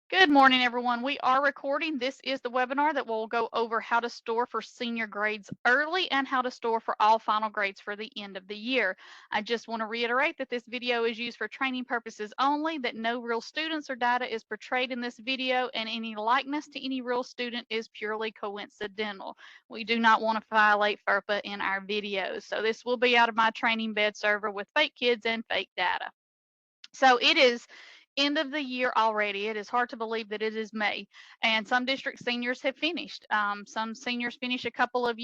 Good morning, everyone. We are recording. This is the webinar that will go over how to store for senior grades early and how to store for all final grades for the end of the year. I just want to reiterate that this video is used for training purposes only, that no real students or data is portrayed in this video, and any likeness to any real student is purely coincidental. We do not want to violate FERPA in our videos. So this will be out of my training bed server with fake kids and fake data. So it is end of the year already. It is hard to believe that it is May, and some district seniors have finished. Some seniors finish a couple of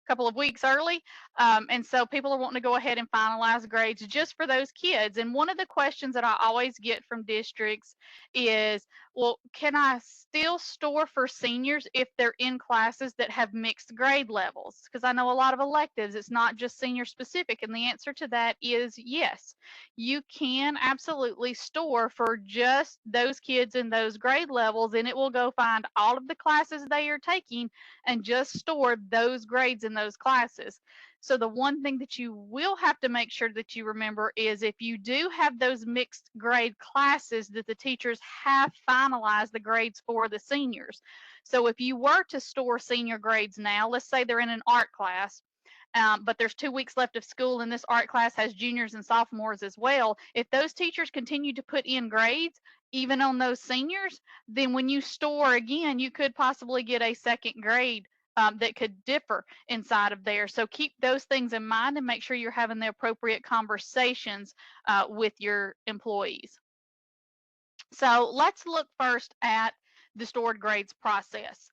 couple of weeks early, and so people are wanting to go ahead and finalize grades just for those kids. And one of the questions that I always get from districts is, well, can I still store for seniors if they're in classes that have mixed grade levels? Because I know a lot of electives, it's not just senior specific, and the answer to that is yes. You can absolutely store for just those kids in those grade levels, and it will go find all of the classes they are taking and just store those grades in those classes. So the one thing that you will have to make sure that you remember is if you do have those mixed grade classes, that the teachers have finalized the grades for the seniors. So if you were to store senior grades now, let's say they're in an art class, but there's 2 weeks left of school and this art class has juniors and sophomores as well. If those teachers continue to put in grades, even on those seniors, then when you store again, you could possibly get a second grade that could differ inside of there. So keep those things in mind and make sure you're having the appropriate conversations with your employees. So let's look first at the stored grades process.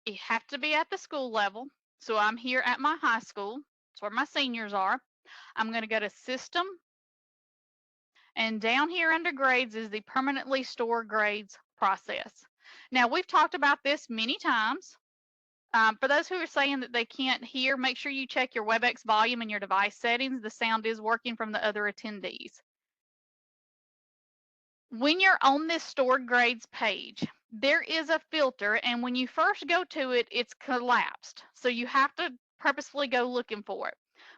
You have to be at the school level. So I'm here at my high school. That's where my seniors are. I'm going to go to System, and down here under Grades is the permanently stored grades process. Now, we've talked about this many times. For those who are saying that they can't hear, make sure you check your WebEx volume and your device settings. The sound is working from the other attendees. When you're on this stored grades page, there is a filter, and when you first go to it, it's collapsed. So you have to purposefully go looking for it.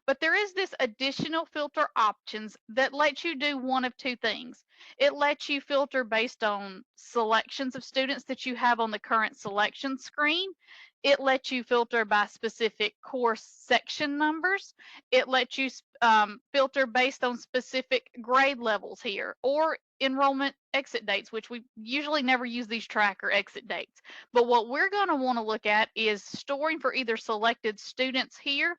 But there is this additional filter options that lets you do one of two things. It lets you filter based on selections of students that you have on the current selection screen. It lets you filter by specific course section numbers. It lets you filter based on specific grade levels here, or enrollment exit dates, which we usually never use these tracker exit dates. But what we're going to want to look at is storing for either selected students here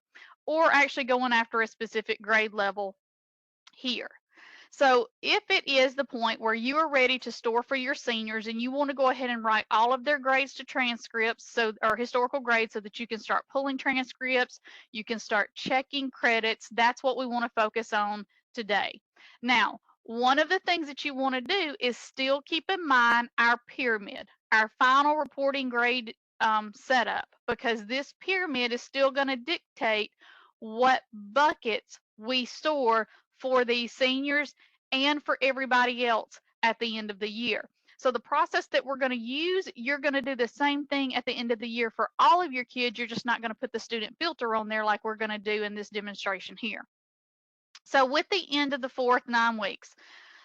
or actually going after a specific grade level here. So if it is the point where you are ready to store for your seniors and you want to go ahead and write all of their grades to transcripts, or historical grades, so that you can start pulling transcripts, you can start checking credits, that's what we want to focus on today. Now, one of the things that you want to do is still keep in mind our pyramid, our final reporting grade setup, because this pyramid is still going to dictate what buckets we store for the seniors and for everybody else at the end of the year. So the process that we're going to use, you're going to do the same thing at the end of the year for all of your kids. You're just not going to put the student filter on there like we're going to do in this demonstration here. So with the end of the fourth 9 weeks,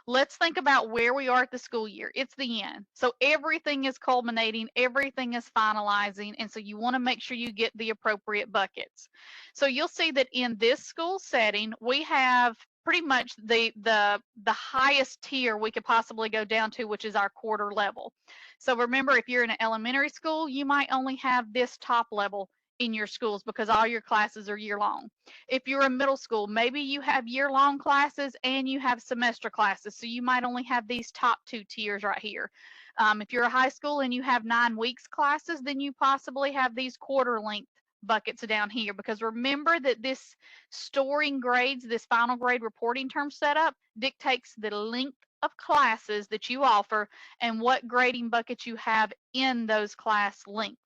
let's think about where we are at the school year. It's the end. So everything is culminating, everything is finalizing, and so you want to make sure you get the appropriate buckets. So you'll see that in this school setting, we have pretty much the highest tier we could possibly go down to, which is our quarter level. So remember, if you're in an elementary school, you might only have this top level in your schools because all your classes are year long. If you're in middle school, maybe you have year-long classes and you have semester classes, so you might only have these top two tiers right here. If you're a high school and you have 9 weeks classes, then you possibly have these quarter length buckets down here, because remember that this storing grades, this final grade reporting term setup, dictates the length of classes that you offer and what grading buckets you have in those class lengths.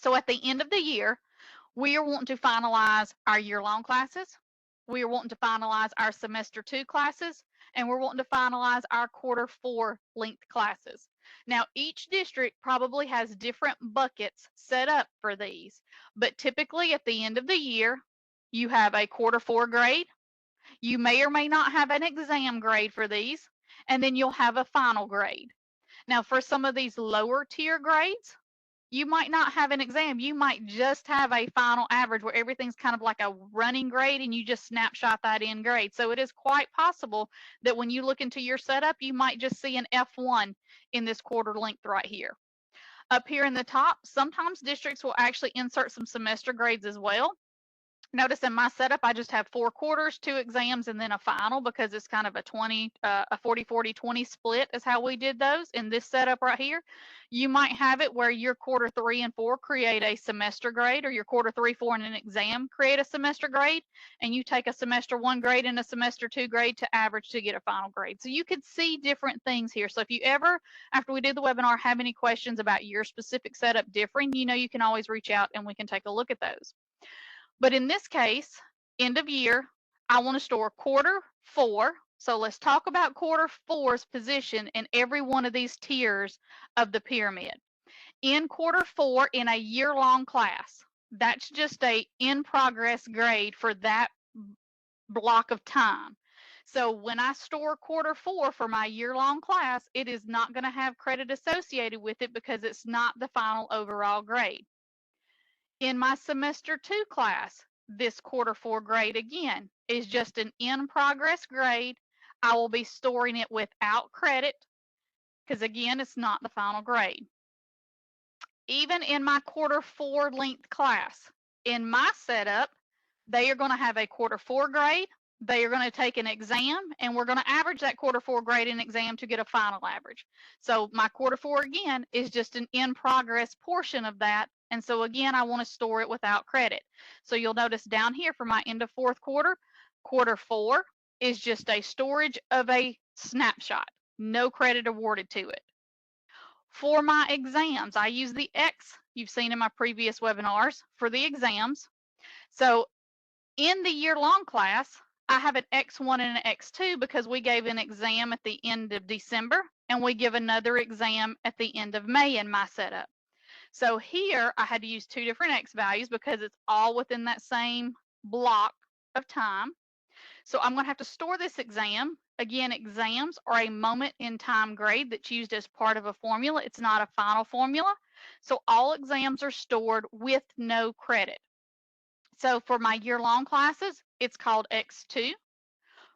So at the end of the year, we are wanting to finalize our year-long classes. We are wanting to finalize our semester 2 classes, and we're wanting to finalize our quarter 4 length classes. Now, each district probably has different buckets set up for these, but typically at the end of the year, you have a quarter 4 grade. You may or may not have an exam grade for these, and then you'll have a final grade. Now, for some of these lower tier grades, you might not have an exam. You might just have a final average where everything's kind of like a running grade and you just snapshot that in grade. So it is quite possible that when you look into your setup, you might just see an F1 in this quarter length right here. Up here in the top, sometimes districts will actually insert some semester grades as well. Notice in my setup, I just have 4 quarters, 2 exams, and then a final because it's kind of a 40-40-20 split is how we did those in this setup right here. You might have it where your quarter 3 and 4 create a semester grade, or your quarter 3, 4, and an exam create a semester grade, and you take a semester 1 grade and a semester 2 grade to average to get a final grade. So you could see different things here. So if you ever, after we did the webinar, have any questions about your specific setup differing, you know you can always reach out and we can take a look at those. But in this case, end of year, I want to store quarter 4. So let's talk about quarter 4's position in every one of these tiers of the pyramid. In quarter 4 in a year-long class, that's just a in progress grade for that block of time. So when I store quarter 4 for my year-long class, it is not going to have credit associated with it because it's not the final overall grade. In my semester 2 class, this quarter 4 grade again is just an in progress grade. I will be storing it without credit because again, it's not the final grade. Even in my quarter 4 length class, in my setup, they are going to have a quarter 4 grade. They are going to take an exam, and we're going to average that quarter 4 grade and exam to get a final average. So my quarter 4 again is just an in progress portion of that. And so again, I want to store it without credit. So you'll notice down here for my end of fourth quarter, quarter 4 is just a storage of a snapshot, no credit awarded to it. For my exams, I use the X you've seen in my previous webinars for the exams. So in the year-long class, I have an X1 and an X2 because we gave an exam at the end of December and we give another exam at the end of May in my setup. So here I had to use 2 different X values because it's all within that same block of time. So I'm going to have to store this exam. Again, exams are a moment in time grade that's used as part of a formula. It's not a final formula. So all exams are stored with no credit. So for my year-long classes, it's called X2.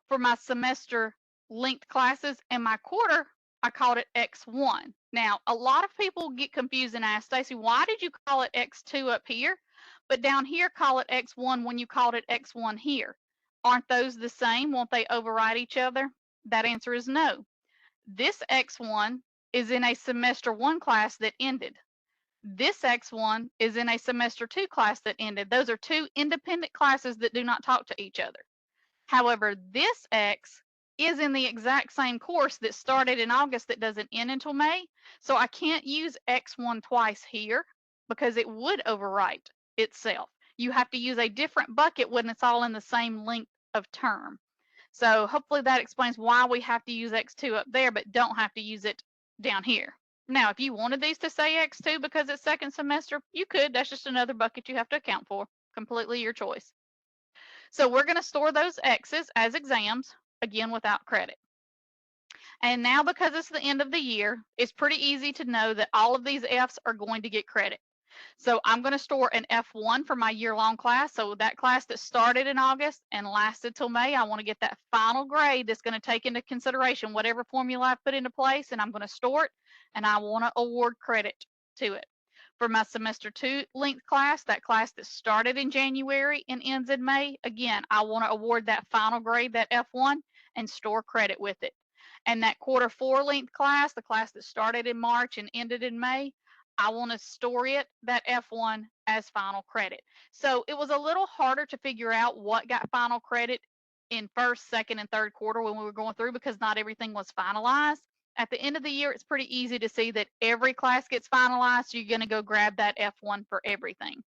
For my semester length classes and my quarter, I called it X1. Now, a lot of people get confused and ask, Stacy, why did you call it X2 up here, but down here call it X1 when you called it X1 here? Aren't those the same? Won't they override each other? That answer is no. This X1 is in a semester 1 class that ended. This X1 is in a semester 2 class that ended. Those are 2 independent classes that do not talk to each other. However, this X is in the exact same course that started in August that doesn't end until May. So I can't use X1 twice here because it would overwrite itself. You have to use a different bucket when it's all in the same length of term. So hopefully that explains why we have to use X2 up there, but don't have to use it down here. Now, if you wanted these to say X2 because it's second semester, you could. That's just another bucket you have to account for. Completely your choice. So we're going to store those X's as exams, again, without credit. And now because it's the end of the year, it's pretty easy to know that all of these F's are going to get credit. So I'm going to store an F1 for my year-long class. So that class that started in August and lasted till May, I want to get that final grade that's going to take into consideration whatever formula I've put into place, and I'm going to store it, and I want to award credit to it. For my semester 2 length class, that class that started in January and ends in May, again, I want to award that final grade, that F1, and store credit with it. And that quarter 4 length class, the class that started in March and ended in May, I want to store it, that F1, as final credit. So it was a little harder to figure out what got final credit in first, second, and third quarter when we were going through because not everything was finalized. At the end of the year, it's pretty easy to see that every class gets finalized. So you're going to go grab that F1 for everything.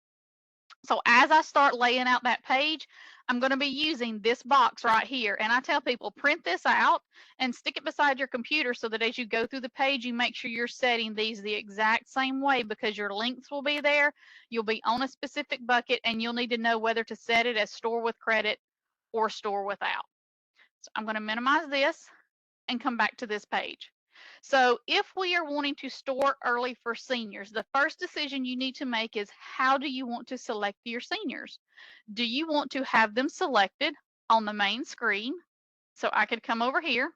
So as I start laying out that page, I'm going to be using this box right here. And I tell people, print this out and stick it beside your computer so that as you go through the page, you make sure you're setting these the exact same way because your lengths will be there. You'll be on a specific bucket and you'll need to know whether to set it as store with credit or store without. So I'm going to minimize this. and come back to this page. So if we are wanting to store early for seniors, the first decision you need to make is how do you want to select your seniors? Do you want to have them selected on the main screen? So I could come over here,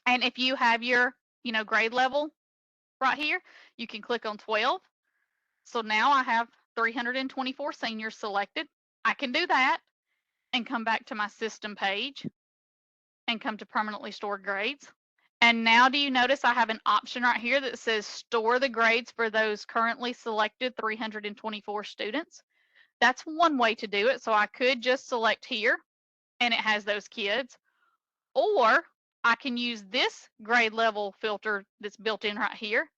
and if you have your, grade level right here, you can click on 12. So now I have 324 seniors selected. I can do that and come back to my system page and come to permanently stored grades. And now do you notice I have an option right here that says store the grades for those currently selected 324 students? That's one way to do it. So I could just select here and it has those kids, or I can use this grade level filter that's built in right here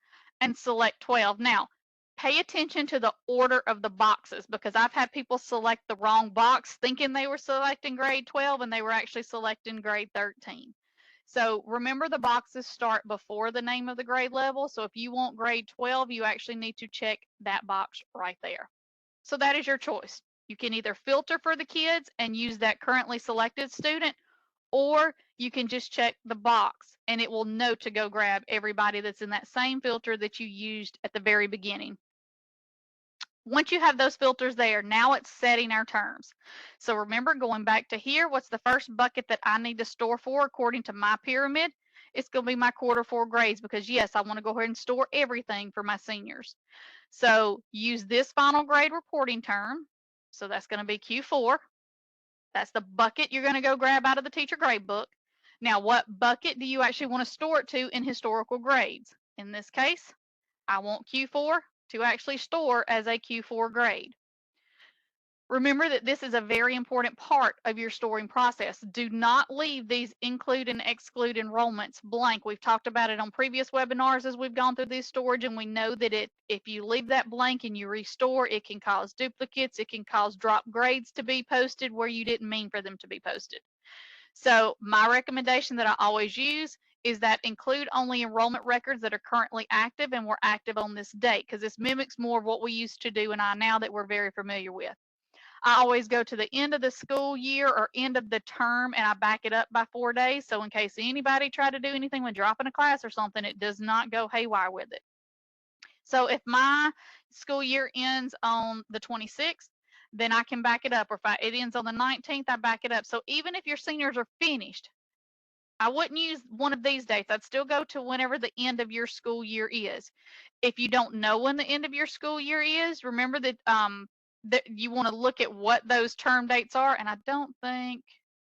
and select 12. Now, pay attention to the order of the boxes, because I've had people select the wrong box thinking they were selecting grade 12 and they were actually selecting grade 13. So remember, the boxes start before the name of the grade level. So if you want grade 12, you actually need to check that box right there. So that is your choice. You can either filter for the kids and use that currently selected student, or you can just check the box and it will know to go grab everybody that's in that same filter that you used at the very beginning. Once you have those filters there, now it's setting our terms. So remember, going back to here, what's the first bucket that I need to store for according to my pyramid? It's going to be my Q4 grades, because yes, I want to go ahead and store everything for my seniors. So use this final grade reporting term. So that's going to be Q4. That's the bucket you're going to go grab out of the teacher grade book. Now, what bucket do you actually want to store it to in historical grades? In this case, I want Q4 to actually store as a Q4 grade. Remember that this is a very important part of your storing process. Do not leave these include and exclude enrollments blank. We've talked about it on previous webinars as we've gone through this storage, and we know that if you leave that blank and you restore, it can cause duplicates. It can cause drop grades to be posted where you didn't mean for them to be posted. So my recommendation that I always use is that include only enrollment records that are currently active and were active on this date, because this mimics more of what we used to do in iNow that we're very familiar with. I always go to the end of the school year or end of the term and I back it up by 4 days. So in case anybody tried to do anything when dropping a class or something, it does not go haywire with it. So if my school year ends on the 26th, then I can back it up. Or if it ends on the 19th, I back it up. So even if your seniors are finished, I wouldn't use one of these dates. I'd still go to whenever the end of your school year is. If you don't know when the end of your school year is, remember that that you want to look at what those term dates are. And I don't think,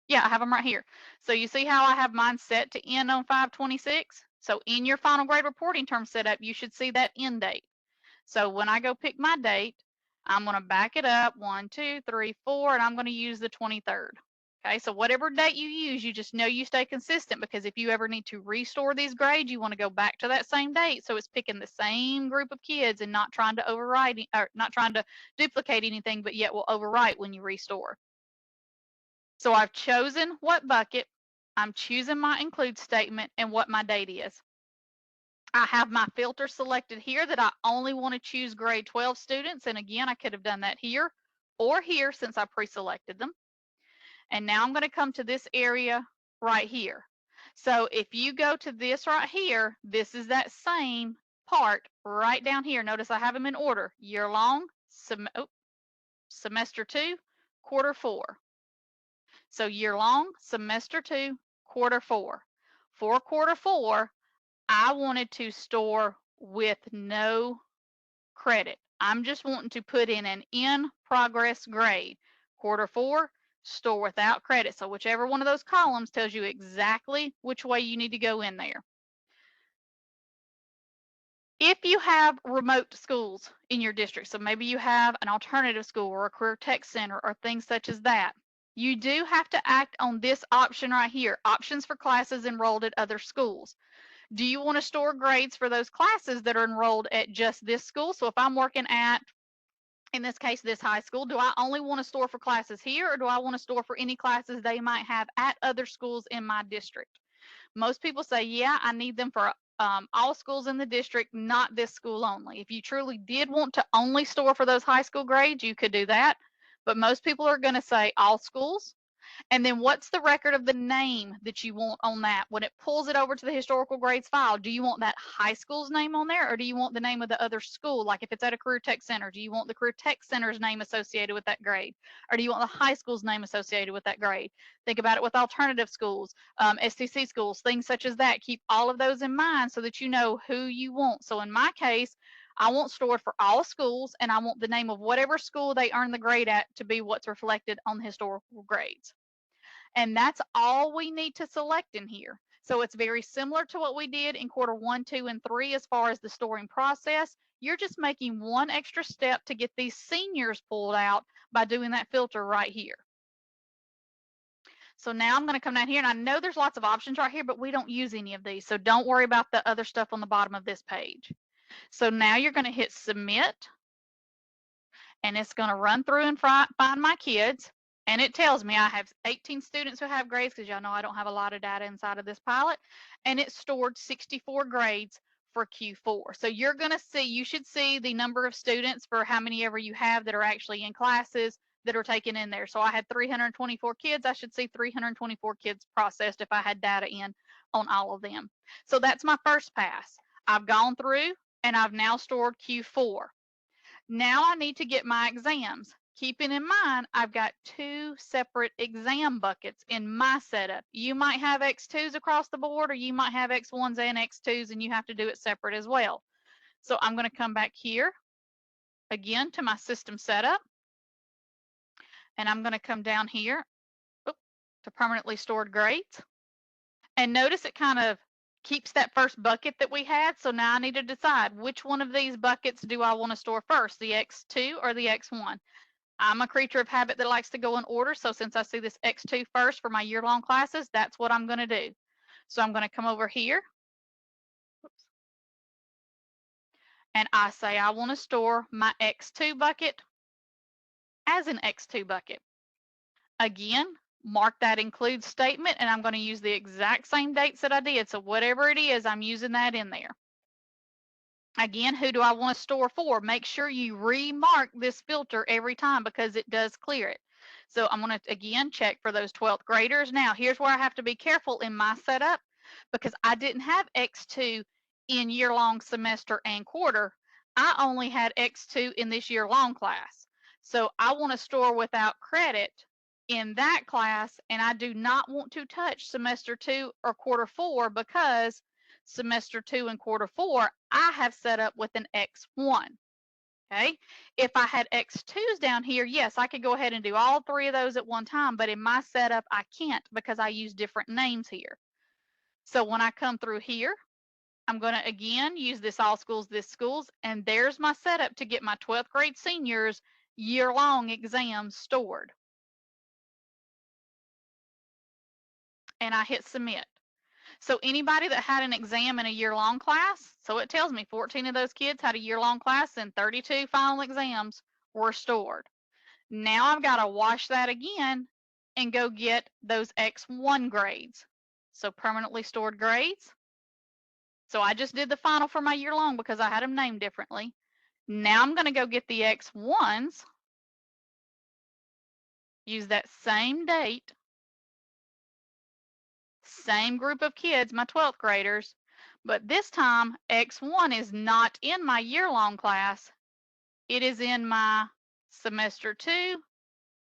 yeah, I have them right here. So you see how I have mine set to end on 5/26? So in your final grade reporting term setup, you should see that end date. So when I go pick my date, I'm going to back it up 1, 2, 3, 4, and I'm going to use the 23rd. Okay, so whatever date you use, you just know you stay consistent, because if you ever need to restore these grades, you want to go back to that same date. So it's picking the same group of kids and not trying to overwrite or not trying to duplicate anything, but yet will overwrite when you restore. So I've chosen what bucket, I'm choosing my include statement and what my date is. I have my filter selected here that I only want to choose grade 12 students. And again, I could have done that here or here since I pre-selected them. And now I'm going to come to this area right here. So if you go to this right here, this is that same part right down here. Notice I have them in order: year long, semester 2, Q4. So year long, semester 2, Q4. For Q4, I wanted to store with no credit. I'm just wanting to put in an in progress grade. Q4, store without credit. So whichever one of those columns tells you exactly which way you need to go in there. If you have remote schools in your district, so maybe you have an alternative school or a career tech center or things such as that, you do have to act on this option right here: options for classes enrolled at other schools. Do you want to store grades for those classes that are enrolled at just this school? So if I'm working at, in this case, this high school, do I only want to store for classes here, or do I want to store for any classes they might have at other schools in my district? Most people say, yeah, I need them for all schools in the district, not this school only. If you truly did want to only store for those high school grades, you could do that. But most people are going to say all schools. And then what's the record of the name that you want on that? When it pulls it over to the historical grades file, do you want that high school's name on there, or do you want the name of the other school? Like if it's at a career tech center, do you want the career tech center's name associated with that grade? Or do you want the high school's name associated with that grade? Think about it with alternative schools, STC schools, things such as that. Keep all of those in mind so that you know who you want. So in my case, I want stored for all schools, and I want the name of whatever school they earn the grade at to be what's reflected on the historical grades. And that's all we need to select in here. So it's very similar to what we did in quarter 1, 2, and 3 as far as the storing process. You're just making one extra step to get these seniors pulled out by doing that filter right here. So now I'm going to come down here, and I know there's lots of options right here, but we don't use any of these. So don't worry about the other stuff on the bottom of this page. So now you're going to hit submit, and it's going to run through and find my kids. And it tells me I have 18 students who have grades, because y'all know I don't have a lot of data inside of this pilot. And it stored 64 grades for Q4. So you're going to see, you should see the number of students for how many ever you have that are actually in classes that are taken in there. So I had 324 kids. I should see 324 kids processed if I had data in on all of them. So that's my first pass. I've gone through and I've now stored Q4. Now I need to get my exams. Keeping in mind, I've got two separate exam buckets in my setup. You might have X2s across the board, or you might have X1s and X2s, and you have to do it separate as well. So I'm going to come back here again to my system setup, and I'm going to come down here to permanently stored grades. And notice it kind of keeps that first bucket that we had. So now I need to decide which one of these buckets do I want to store first, the X2 or the X1. I'm a creature of habit that likes to go in order. So since I see this X2 first for my year-long classes, that's what I'm going to do. So I'm going to come over here. And I say I want to store my X2 bucket as an X2 bucket. Again, mark that include statement, and I'm going to use the exact same dates that I did. So whatever it is, I'm using that in there. Again, who do I want to store for? Make sure you remark this filter every time because it does clear it. So I'm going to, again, check for those 12th graders. Now, here's where I have to be careful in my setup because I didn't have X2 in year-long semester and quarter. I only had X2 in this year-long class. So I want to store without credit in that class, and I do not want to touch semester 2 or quarter 4 because semester 2 and quarter 4, I have set up with an X1. Okay. If I had X2s down here, yes, I could go ahead and do all three of those at one time, but in my setup, I can't because I use different names here. So when I come through here, I'm going to again use this all schools, this schools, and there's my setup to get my 12th grade seniors year-long exams stored. And I hit submit. So anybody that had an exam in a year-long class, so it tells me 14 of those kids had a year-long class and 32 final exams were stored. Now I've got to wash that again and go get those X1 grades. So permanently stored grades. So I just did the final for my year-long because I had them named differently. Now I'm going to go get the X1s, use that same date, same group of kids, my 12th graders, but this time X1 is not in my year-long class. It is in my semester 2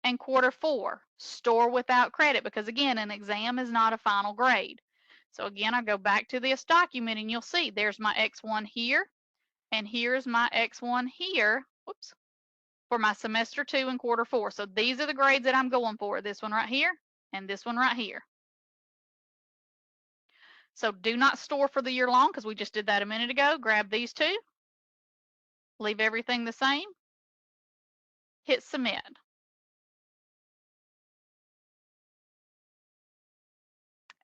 and quarter 4, store without credit, because again, an exam is not a final grade. So again, I go back to this document and you'll see there's my X1 here, and here's my X1 here, whoops, for my semester 2 and quarter 4. So these are the grades that I'm going for, this one right here and this one right here. So do not store for the year long because we just did that a minute ago. Grab these two, leave everything the same, hit submit.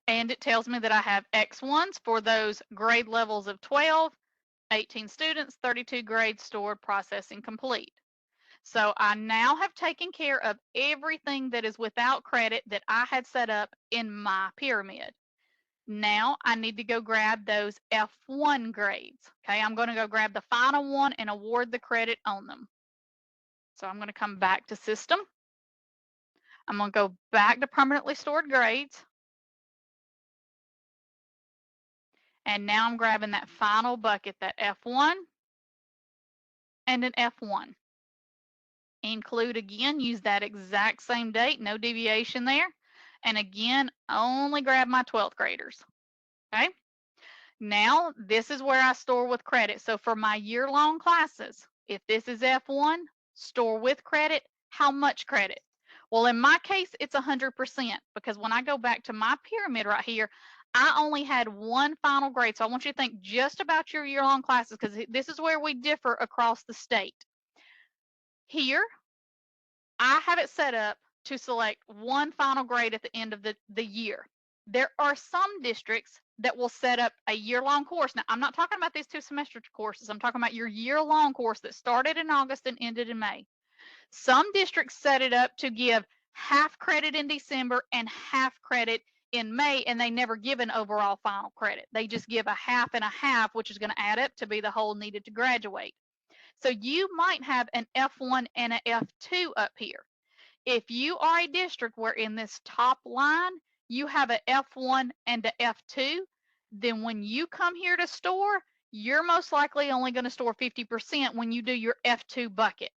And it tells me that I have X1s for those grade levels of 12, 18 students, 32 grades stored, processing complete. So I now have taken care of everything that is without credit that I had set up in my pyramid. Now I need to go grab those F1 grades. Okay, I'm going to go grab the final one and award the credit on them. So I'm going to come back to system. I'm going to go back to permanently stored grades. And now I'm grabbing that final bucket, that F1 and an F1. Include again, use that exact same date, no deviation there. And again, only grab my 12th graders. Okay. Now, this is where I store with credit. So for my year-long classes, if this is F1, store with credit, how much credit? Well, in my case, it's 100% because when I go back to my pyramid right here, I only had one final grade. So I want you to think just about your year-long classes because this is where we differ across the state. Here, I have it set up to select one final grade at the end of the year. There are some districts that will set up a year-long course. Now, I'm not talking about these 2 semester courses. I'm talking about your year-long course that started in August and ended in May. Some districts set it up to give half credit in December and half credit in May, and they never give an overall final credit. They just give a half and a half, which is going to add up to be the whole needed to graduate. So you might have an F1 and an F2 up here. If you are a district where in this top line, you have an F1 and an F2, then when you come here to store, you're most likely only going to store 50% when you do your F2 bucket.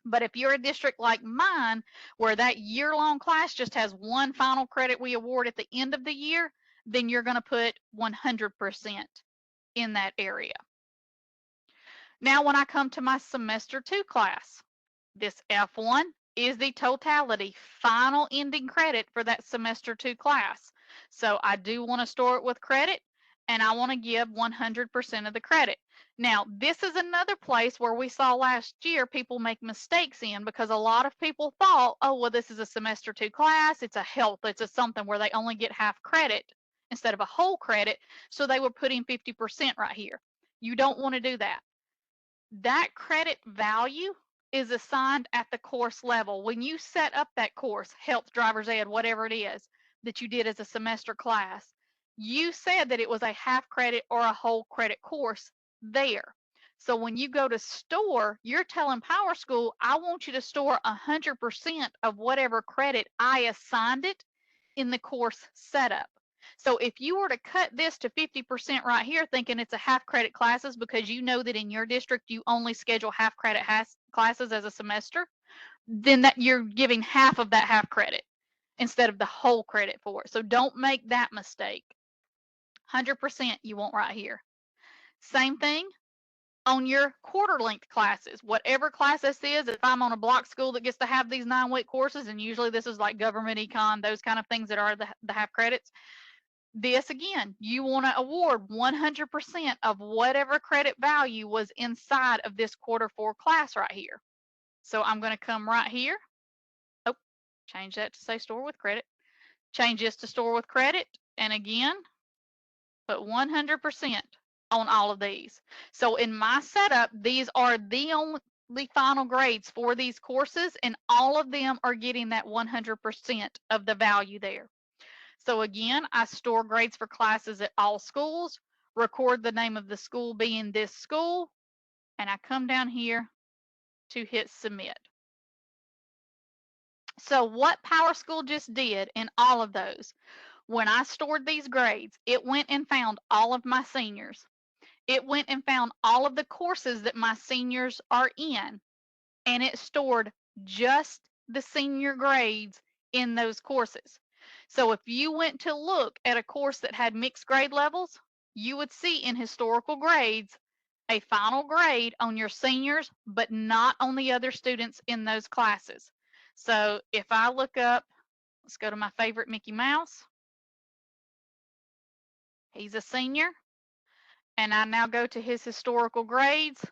But if you're a district like mine, where that year-long class just has one final credit we award at the end of the year, then you're going to put 100% in that area. Now, when I come to my semester 2 class, this F1 is the totality final ending credit for that semester 2 class. So I do want to store it with credit, and I want to give 100% of the credit. Now, this is another place where we saw last year people make mistakes in because a lot of people thought, oh, well, this is a semester 2 class. It's a health. It's a something where they only get half credit instead of a whole credit. So they were putting 50% right here. You don't want to do that. That credit value is assigned at the course level. When you set up that course, health, driver's ed, whatever it is that you did as a semester class, you said that it was a half credit or a whole credit course there. So when you go to store, you're telling PowerSchool, I want you to store 100% of whatever credit I assigned it in the course setup. So if you were to cut this to 50% right here, thinking it's a half credit classes because you know that in your district you only schedule half credit classes as a semester, then that you're giving half of that half credit instead of the whole credit for it. So don't make that mistake. 100% you want right here. Same thing on your quarter length classes, whatever class this is. If I'm on a block school that gets to have these 9-week courses, and usually this is like government econ, those kind of things that are the half credits, this again, you want to award 100% of whatever credit value was inside of this quarter 4 class right here. So I'm going to come right here. Oh, change that to say store with credit. Change this to store with credit. And again, put 100% on all of these. So in my setup, these are the only final grades for these courses, and all of them are getting that 100% of the value there. So again, I store grades for classes at all schools, record the name of the school being this school, and I come down here to hit submit. So what PowerSchool just did in all of those, when I stored these grades, it went and found all of my seniors. It went and found all of the courses that my seniors are in, and it stored just the senior grades in those courses. So if you went to look at a course that had mixed grade levels, you would see in historical grades a final grade on your seniors, but not on the other students in those classes. So if I look up, let's go to my favorite Mickey Mouse. He's a senior. And I now go to his historical grades.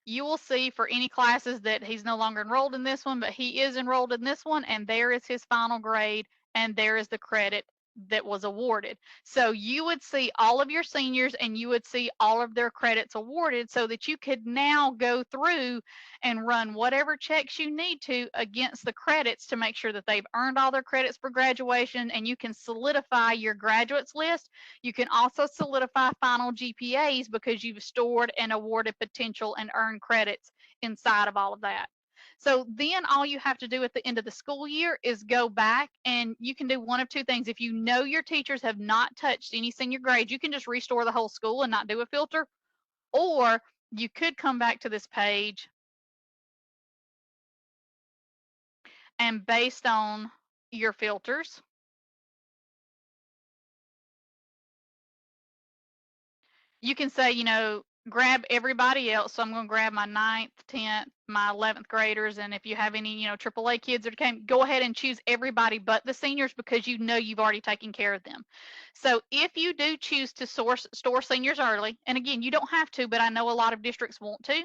You will see for any classes that he's no longer enrolled in this one, but he is enrolled in this one, and there is his final grade, and there is the credit that was awarded. So you would see all of your seniors and you would see all of their credits awarded so that you could now go through and run whatever checks you need to against the credits to make sure that they've earned all their credits for graduation, and you can solidify your graduates list. You can also solidify final GPAs because you've stored and awarded potential and earned credits inside of all of that. So then all you have to do at the end of the school year is go back, and you can do one of two things. If you know your teachers have not touched any senior grades, you can just restore the whole school and not do a filter. Or you could come back to this page, and based on your filters, you can say, grab everybody else. So I'm going to grab my 9th, 10th, my 11th graders. And if you have any, AAA kids that came, go ahead and choose everybody but the seniors, because you know you've already taken care of them. So if you do choose to store seniors early, and again, you don't have to, but I know a lot of districts want to,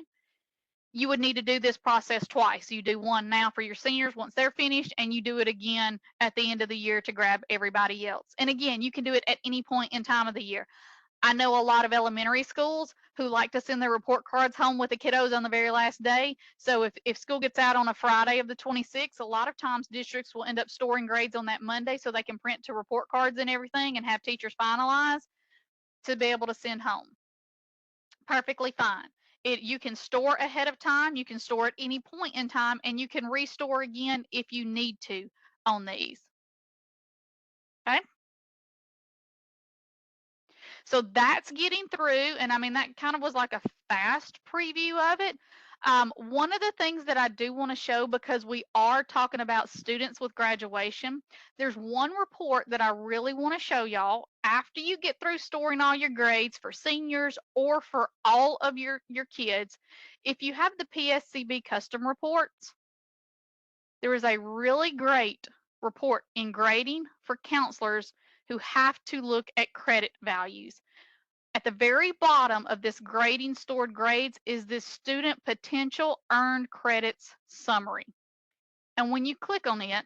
you would need to do this process twice. You do one now for your seniors once they're finished, and you do it again at the end of the year to grab everybody else. And again, you can do it at any point in time of the year. I know a lot of elementary schools who like to send their report cards home with the kiddos on the very last day. So if school gets out on a Friday of the 26th, a lot of times districts will end up storing grades on that Monday so they can print to report cards and everything and have teachers finalize to be able to send home. Perfectly fine. You can store ahead of time, you can store at any point in time, and you can restore again if you need to on these. Okay? So that's getting through, and I mean, that kind of was like a fast preview of it. One of the things that I do want to show, because we are talking about students with graduation, there's one report that I really want to show y'all after you get through storing all your grades for seniors or for all of your kids. If you have the PSCB custom reports, there is a really great report in grading for counselors who have to look at credit values. At the very bottom of this grading stored grades is this student potential earned credits summary. And when you click on it,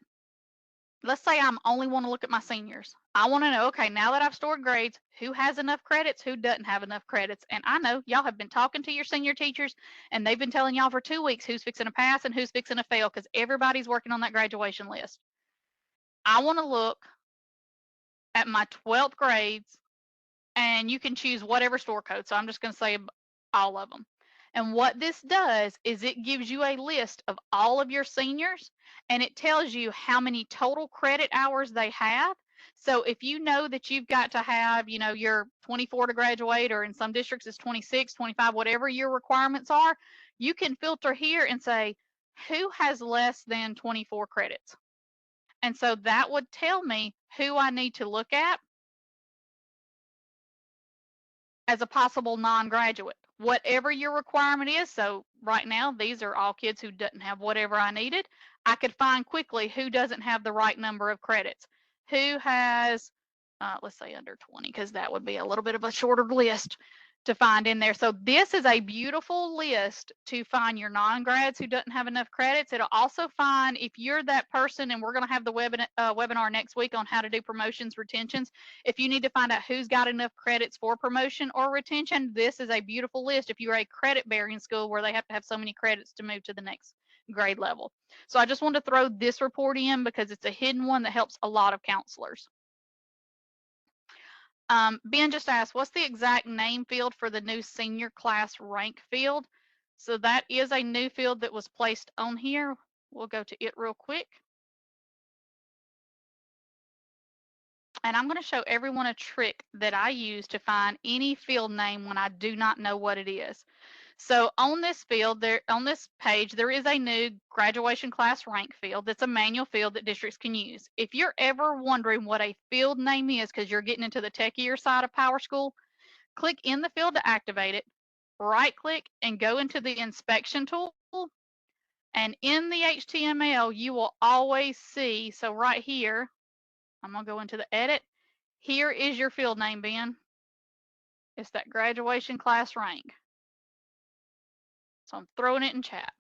let's say I'm only want to look at my seniors. I want to know, okay, now that I've stored grades, who has enough credits, who doesn't have enough credits. And I know y'all have been talking to your senior teachers, and they've been telling y'all for 2 weeks who's fixing to pass and who's fixing to fail, because everybody's working on that graduation list. I want to look at my 12th grades, and you can choose whatever store code. So I'm just going to say all of them. And what this does is it gives you a list of all of your seniors, and it tells you how many total credit hours they have. So if you know that you've got to have, you're 24 to graduate, or in some districts it's 26, 25, whatever your requirements are, you can filter here and say, who has less than 24 credits? And so that would tell me who I need to look at as a possible non-graduate, whatever your requirement is. So right now, these are all kids who didn't have whatever I needed. I could find quickly who doesn't have the right number of credits, who has, let's say under 20, because that would be a little bit of a shorter list to find in there. So this is a beautiful list to find your non-grads who doesn't have enough credits. It'll also find if you're that person, and we're going to have the webinar next week on how to do promotions, retentions. If you need to find out who's got enough credits for promotion or retention, this is a beautiful list if you're a credit bearing school where they have to have so many credits to move to the next grade level. So I just wanted to throw this report in because it's a hidden one that helps a lot of counselors. Ben just asked, what's the exact name field for the new senior class rank field? So that is a new field that was placed on here. We'll go to it real quick. And I'm going to show everyone a trick that I use to find any field name when I do not know what it is. So on this field, on this page, there is a new graduation class rank field that's a manual field that districts can use. If you're ever wondering what a field name is because you're getting into the techier side of PowerSchool, click in the field to activate it, right click and go into the inspection tool. And in the HTML, you will always see, so right here, I'm going to go into the edit. Here is your field name, Ben. It's that graduation class rank. So I'm throwing it in chat.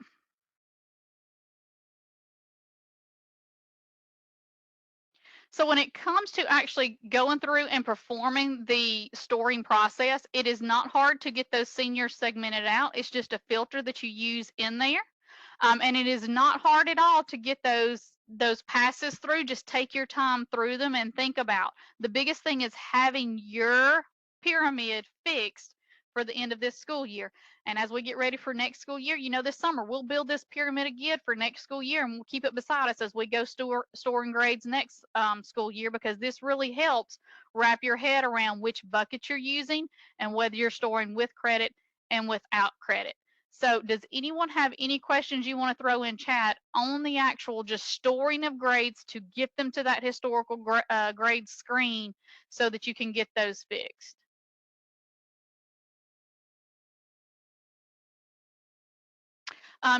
So when it comes to actually going through and performing the storing process, it is not hard to get those seniors segmented out. It's just a filter that you use in there. And it is not hard at all to get those passes through. Just take your time through them and think about. The biggest thing is having your pyramid fixed for the end of this school year. And as we get ready for next school year, this summer we'll build this pyramid again for next school year, and we'll keep it beside us as we go storing grades next school year, because this really helps wrap your head around which bucket you're using and whether you're storing with credit and without credit. So does anyone have any questions you want to throw in chat on the actual just storing of grades to get them to that historical grade screen so that you can get those fixed?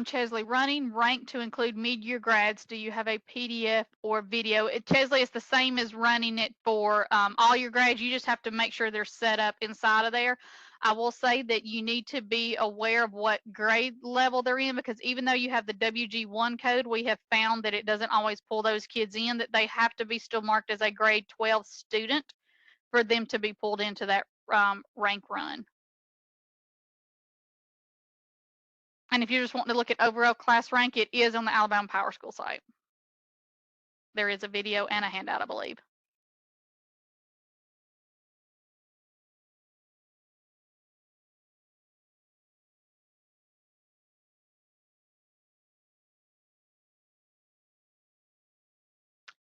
Chesley, running rank to include mid-year grads, do you have a PDF or video? Chesley, it's the same as running it for all your grades. You just have to make sure they're set up inside of there. I will say that you need to be aware of what grade level they're in, because even though you have the WG1 code, we have found that it doesn't always pull those kids in, that they have to be still marked as a grade 12 student for them to be pulled into that rank run. And if you're just wanting to look at overall class rank, it is on the Alabama Power School site. There is a video and a handout, I believe.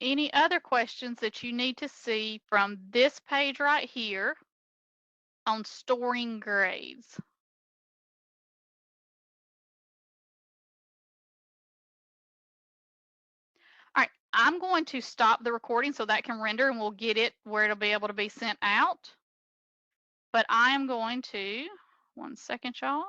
Any other questions that you need to see from this page right here on storing grades? All right, I'm going to stop the recording so that can render and we'll get it where it'll be able to be sent out. But I am going to, one second, y'all.